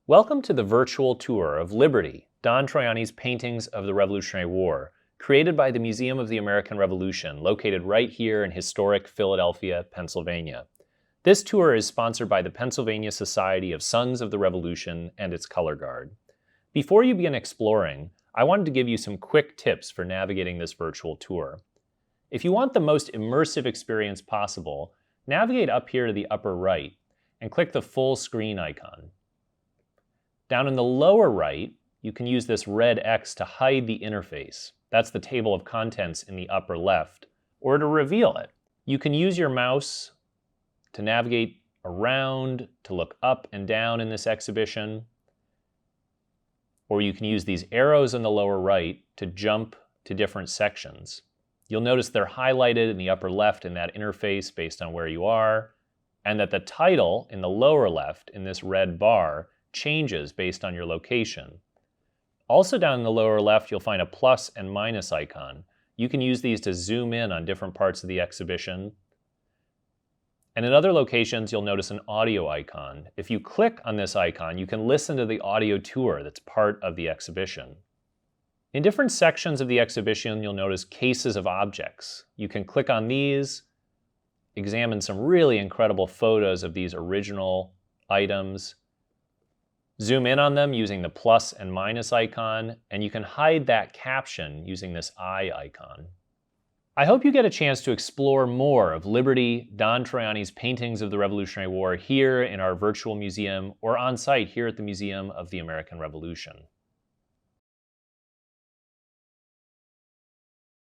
Welcome to the virtual tour of Liberty, Don Troiani's Paintings of the Revolutionary War, created by the Museum of the American Revolution, located right here in historic Philadelphia, Pennsylvania. This tour is sponsored by the Pennsylvania Society of Sons of the Revolution and its Color Guard. Before you begin exploring, I wanted to give you some quick tips for navigating this virtual tour. If you want the most immersive experience possible, navigate up here to the upper right and click the full screen icon. Down in the lower right, you can use this red X to hide the interface. That's the table of contents in the upper left, or to reveal it. You can use your mouse to navigate around, to look up and down in this exhibition, or you can use these arrows in the lower right to jump to different sections. You'll notice they're highlighted in the upper left in that interface based on where you are, and that the title in the lower left in this red bar changes based on your location. Also down in the lower left, you'll find a plus and minus icon. You can use these to zoom in on different parts of the exhibition. And in other locations, you'll notice an audio icon. If you click on this icon, you can listen to the audio tour that's part of the exhibition. In different sections of the exhibition, you'll notice cases of objects. You can click on these, examine some really incredible photos of these original items, zoom in on them using the plus and minus icon, and you can hide that caption using this eye icon. I hope you get a chance to explore more of Liberty, Don Troiani's Paintings of the Revolutionary War here in our virtual museum or on site here at the Museum of the American Revolution.